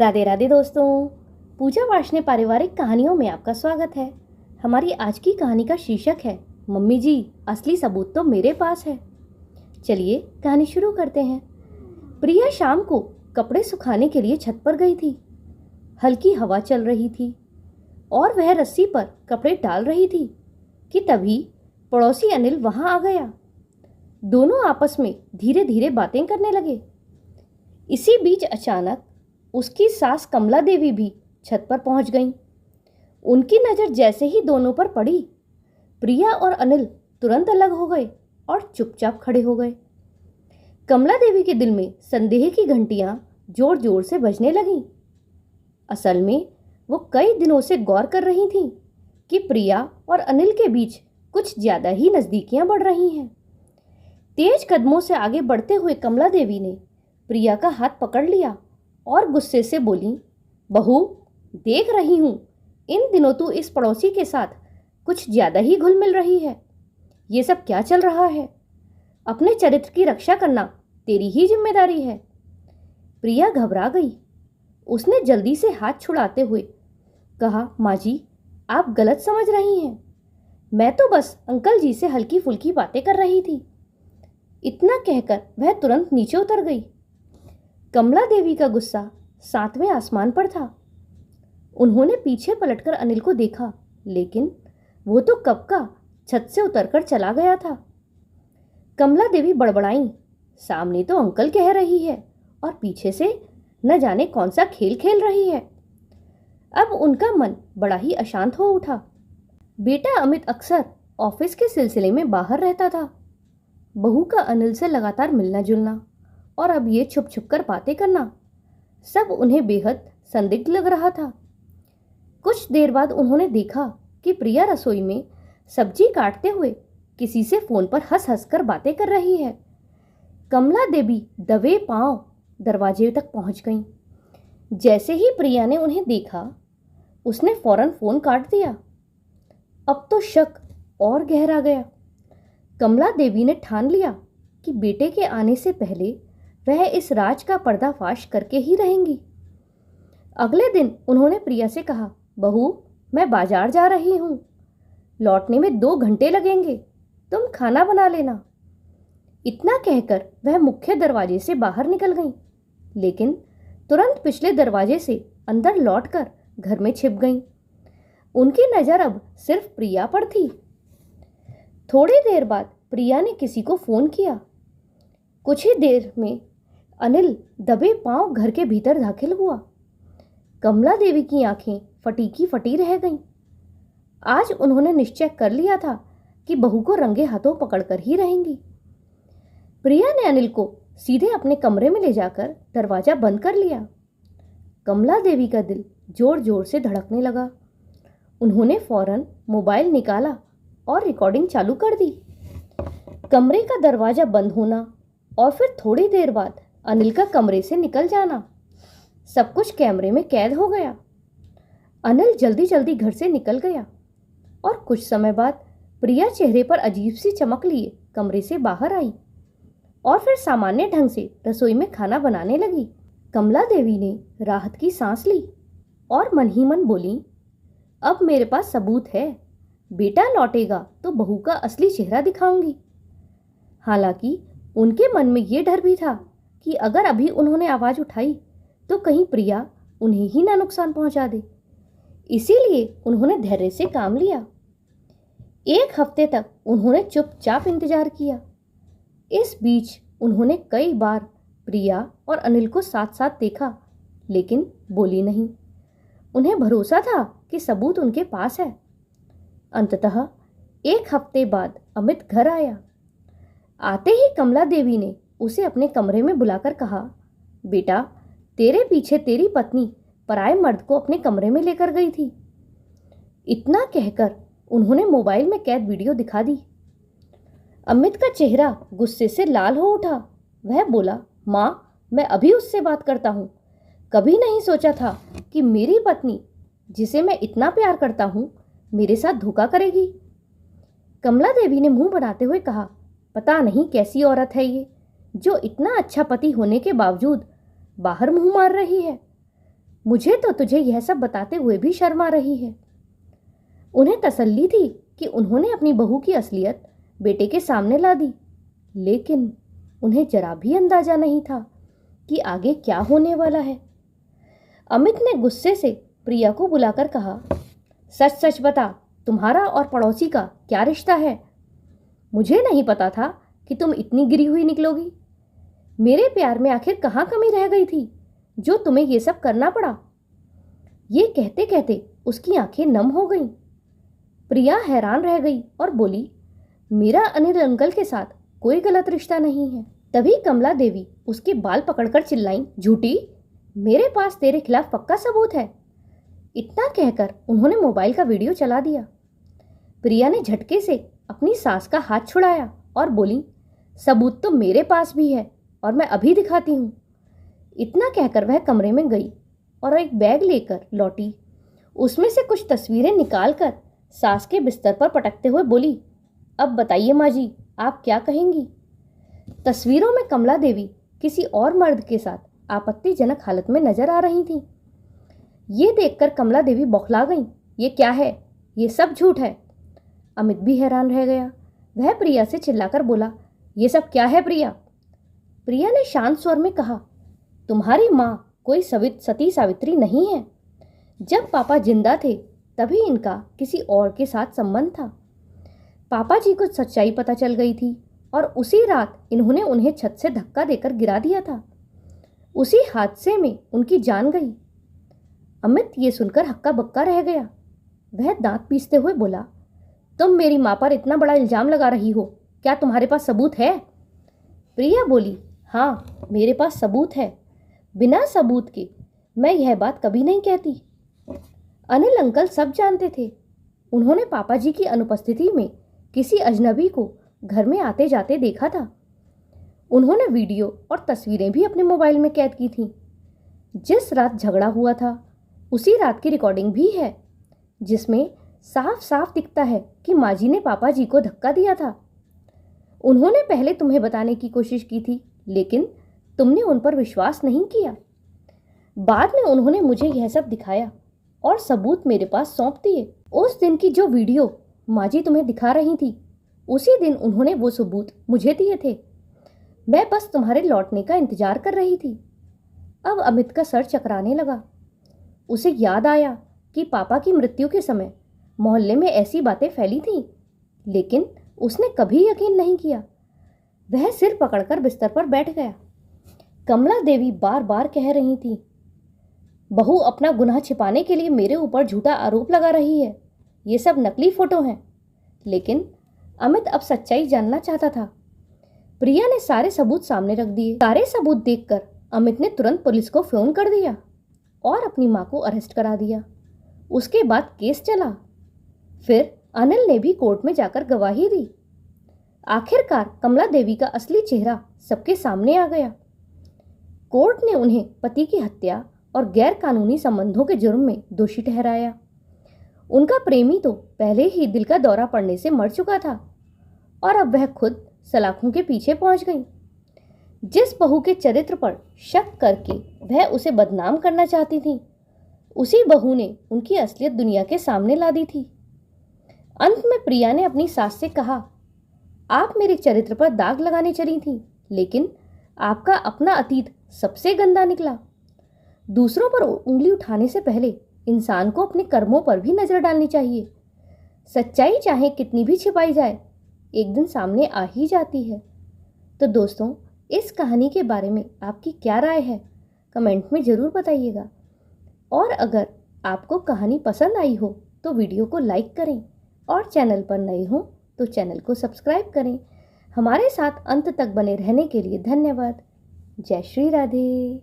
राधे राधे दोस्तों। पूजा वार्ष्णेय पारिवारिक कहानियों में आपका स्वागत है। हमारी आज की कहानी का शीर्षक है मम्मी जी, असली सबूत तो मेरे पास है। चलिए कहानी शुरू करते हैं। प्रिया शाम को कपड़े सुखाने के लिए छत पर गई थी। हल्की हवा चल रही थी और वह रस्सी पर कपड़े डाल रही थी कि तभी पड़ोसी अनिल वहां आ गया। दोनों आपस में धीरे धीरे बातें करने लगे। इसी बीच अचानक उसकी सास कमला देवी भी छत पर पहुंच गईं। उनकी नज़र जैसे ही दोनों पर पड़ी, प्रिया और अनिल तुरंत अलग हो गए और चुपचाप खड़े हो गए। कमला देवी के दिल में संदेह की घंटियां जोर जोर से बजने लगीं। असल में वो कई दिनों से गौर कर रही थीं कि प्रिया और अनिल के बीच कुछ ज़्यादा ही नज़दीकियां बढ़ रही हैं। तेज कदमों से आगे बढ़ते हुए कमला देवी ने प्रिया का हाथ पकड़ लिया और गुस्से से बोली, बहू, देख रही हूं इन दिनों तू इस पड़ोसी के साथ कुछ ज्यादा ही घुल मिल रही है। ये सब क्या चल रहा है? अपने चरित्र की रक्षा करना तेरी ही जिम्मेदारी है। प्रिया घबरा गई। उसने जल्दी से हाथ छुड़ाते हुए कहा, माँ जी, आप गलत समझ रही हैं। मैं तो बस अंकल जी से हल्की फुल्की बातें कर रही थी। इतना कहकर वह तुरंत नीचे उतर गई। कमला देवी का गुस्सा 7वें आसमान पर था। उन्होंने पीछे पलटकर अनिल को देखा, लेकिन वो तो कब का छत से उतरकर चला गया था। कमला देवी बड़बड़ाई, सामने तो अंकल कह रही है और पीछे से न जाने कौन सा खेल खेल रही है। अब उनका मन बड़ा ही अशांत हो उठा। बेटा अमित अक्सर ऑफिस के सिलसिले में बाहर रहता था। बहू का अनिल से लगातार मिलना जुलना और अब ये छुप छुप कर बातें करना, सब उन्हें बेहद संदिग्ध लग रहा था। कुछ देर बाद उन्होंने देखा कि प्रिया रसोई में सब्जी काटते हुए किसी से फोन पर हंस हंस कर बातें कर रही है। कमला देवी दबे पांव दरवाजे तक पहुंच गईं। जैसे ही प्रिया ने उन्हें देखा, उसने फौरन फोन काट दिया। अब तो शक और गहरा गया। कमला देवी ने ठान लिया कि बेटे के आने से पहले वह इस राज का पर्दाफाश करके ही रहेंगी। अगले दिन उन्होंने प्रिया से कहा, बहू, मैं बाजार जा रही हूँ, लौटने में 2 घंटे लगेंगे, तुम खाना बना लेना। इतना कहकर वह मुख्य दरवाजे से बाहर निकल गईं, लेकिन तुरंत पिछले दरवाजे से अंदर लौटकर घर में छिप गईं। उनकी नज़र अब सिर्फ प्रिया पर थी। थोड़ी देर बाद प्रिया ने किसी को फोन किया। कुछ ही देर में अनिल दबे पांव घर के भीतर दाखिल हुआ। कमला देवी की आंखें फटी की फटी रह गईं। आज उन्होंने निश्चय कर लिया था कि बहू को रंगे हाथों पकड़कर ही रहेंगी। प्रिया ने अनिल को सीधे अपने कमरे में ले जाकर दरवाजा बंद कर लिया। कमला देवी का दिल जोर जोर से धड़कने लगा। उन्होंने फौरन मोबाइल निकाला और रिकॉर्डिंग चालू कर दी। कमरे का दरवाजा बंद होना और फिर थोड़ी देर बाद अनिल का कमरे से निकल जाना, सब कुछ कैमरे में कैद हो गया। अनिल जल्दी जल्दी घर से निकल गया और कुछ समय बाद प्रिया चेहरे पर अजीब सी चमक लिए कमरे से बाहर आई और फिर सामान्य ढंग से रसोई में खाना बनाने लगी। कमला देवी ने राहत की सांस ली और मन ही मन बोली, अब मेरे पास सबूत है। बेटा लौटेगा तो बहू का असली चेहरा दिखाऊंगी। हालांकि उनके मन में ये डर भी था कि अगर अभी उन्होंने आवाज़ उठाई तो कहीं प्रिया उन्हें ही ना नुकसान पहुंचा दे। इसीलिए उन्होंने धैर्य से काम लिया। 1 हफ्ते तक उन्होंने चुपचाप इंतजार किया। इस बीच उन्होंने कई बार प्रिया और अनिल को साथ साथ देखा, लेकिन बोली नहीं। उन्हें भरोसा था कि सबूत उनके पास है। अंततः 1 हफ्ते बाद अमित घर आया। आते ही कमला देवी ने उसे अपने कमरे में बुलाकर कहा, बेटा, तेरे पीछे तेरी पत्नी पराये मर्द को अपने कमरे में लेकर गई थी। इतना कहकर उन्होंने मोबाइल में कैद वीडियो दिखा दी। अमित का चेहरा गुस्से से लाल हो उठा। वह बोला, माँ, मैं अभी उससे बात करता हूँ। कभी नहीं सोचा था कि मेरी पत्नी, जिसे मैं इतना प्यार करता हूँ, मेरे साथ धोखा करेगी। कमला देवी ने मुंह बनाते हुए कहा, पता नहीं कैसी औरत है ये, जो इतना अच्छा पति होने के बावजूद बाहर मुंह मार रही है। मुझे तो तुझे यह सब बताते हुए भी शर्म आ रही है। उन्हें तसल्ली थी कि उन्होंने अपनी बहू की असलियत बेटे के सामने ला दी, लेकिन उन्हें जरा भी अंदाजा नहीं था कि आगे क्या होने वाला है। अमित ने गुस्से से प्रिया को बुलाकर कहा, सच सच बता, तुम्हारा और पड़ोसी का क्या रिश्ता है? मुझे नहीं पता था कि तुम इतनी गिरी हुई निकलोगी। मेरे प्यार में आखिर कहाँ कमी रह गई थी जो तुम्हें ये सब करना पड़ा? ये कहते कहते उसकी आंखें नम हो गईं। प्रिया हैरान रह गई और बोली, मेरा अनिल अंकल के साथ कोई गलत रिश्ता नहीं है। तभी कमला देवी उसके बाल पकड़कर चिल्लाईं, झूठी, मेरे पास तेरे खिलाफ पक्का सबूत है। इतना कहकर उन्होंने मोबाइल का वीडियो चला दिया। प्रिया ने झटके से अपनी सास का हाथ छुड़ाया और बोली, सबूत तो मेरे पास भी है और मैं अभी दिखाती हूँ। इतना कहकर वह कमरे में गई और एक बैग लेकर लौटी। उसमें से कुछ तस्वीरें निकालकर सास के बिस्तर पर पटकते हुए बोली, अब बताइए माँ जी, आप क्या कहेंगी? तस्वीरों में कमला देवी किसी और मर्द के साथ आपत्तिजनक हालत में नजर आ रही थीं। ये देखकर कमला देवी बौखला गईं। ये क्या है? ये सब झूठ है। अमित भी हैरान रह गया। वह प्रिया से चिल्लाकर बोला, ये सब क्या है प्रिया? प्रिया ने शांत स्वर में कहा, तुम्हारी माँ कोई सती सावित्री नहीं है। जब पापा जिंदा थे तभी इनका किसी और के साथ संबंध था। पापा जी को सच्चाई पता चल गई थी और उसी रात इन्होंने उन्हें छत से धक्का देकर गिरा दिया था। उसी हादसे में उनकी जान गई। अमित ये सुनकर हक्का बक्का रह गया। वह दांत पीसते हुए बोला, तुम मेरी माँ पर इतना बड़ा इल्जाम लगा रही हो, क्या तुम्हारे पास सबूत है? प्रिया बोली, हाँ, मेरे पास सबूत है। बिना सबूत के मैं यह बात कभी नहीं कहती। अनिल अंकल सब जानते थे। उन्होंने पापा जी की अनुपस्थिति में किसी अजनबी को घर में आते जाते देखा था। उन्होंने वीडियो और तस्वीरें भी अपने मोबाइल में कैद की थीं। जिस रात झगड़ा हुआ था उसी रात की रिकॉर्डिंग भी है, जिसमें साफ साफ दिखता है कि माँ जी ने पापा जी को धक्का दिया था। उन्होंने पहले तुम्हें बताने की कोशिश की थी, लेकिन तुमने उन पर विश्वास नहीं किया। बाद में उन्होंने मुझे यह सब दिखाया और सबूत मेरे पास सौंप दिए। उस दिन की जो वीडियो माँ जी तुम्हें दिखा रही थी, उसी दिन उन्होंने वो सबूत मुझे दिए थे। मैं बस तुम्हारे लौटने का इंतजार कर रही थी। अब अमित का सर चकराने लगा। उसे याद आया कि पापा की मृत्यु के समय मोहल्ले में ऐसी बातें फैली थीं, लेकिन उसने कभी यकीन नहीं किया। वह सिर पकड़कर बिस्तर पर बैठ गया। कमला देवी बार बार कह रही थी, बहू अपना गुनाह छिपाने के लिए मेरे ऊपर झूठा आरोप लगा रही है। ये सब नकली फोटो हैं। लेकिन अमित अब सच्चाई जानना चाहता था। प्रिया ने सारे सबूत सामने रख दिए। सारे सबूत देखकर अमित ने तुरंत पुलिस को फोन कर दिया और अपनी माँ को अरेस्ट करा दिया। उसके बाद केस चला। फिर अनिल ने भी कोर्ट में जाकर गवाही दी। आखिरकार कमला देवी का असली चेहरा सबके सामने आ गया। कोर्ट ने उन्हें पति की हत्या और गैर कानूनी संबंधों के जुर्म में दोषी ठहराया। उनका प्रेमी तो पहले ही दिल का दौरा पड़ने से मर चुका था और अब वह खुद सलाखों के पीछे पहुंच गई। जिस बहू के चरित्र पर शक करके वह उसे बदनाम करना चाहती थी, उसी बहू ने उनकी असलियत दुनिया के सामने ला दी थी। अंत में प्रिया ने अपनी सास से कहा, आप मेरे चरित्र पर दाग लगाने चली थी, लेकिन आपका अपना अतीत सबसे गंदा निकला। दूसरों पर उंगली उठाने से पहले इंसान को अपने कर्मों पर भी नजर डालनी चाहिए। सच्चाई चाहे कितनी भी छिपाई जाए, एक दिन सामने आ ही जाती है। तो दोस्तों, इस कहानी के बारे में आपकी क्या राय है, कमेंट में ज़रूर बताइएगा। और अगर आपको कहानी पसंद आई हो तो वीडियो को लाइक करें और चैनल पर नए हो तो चैनल को सब्सक्राइब करें। हमारे साथ अंत तक बने रहने के लिए धन्यवाद। जय श्री राधे।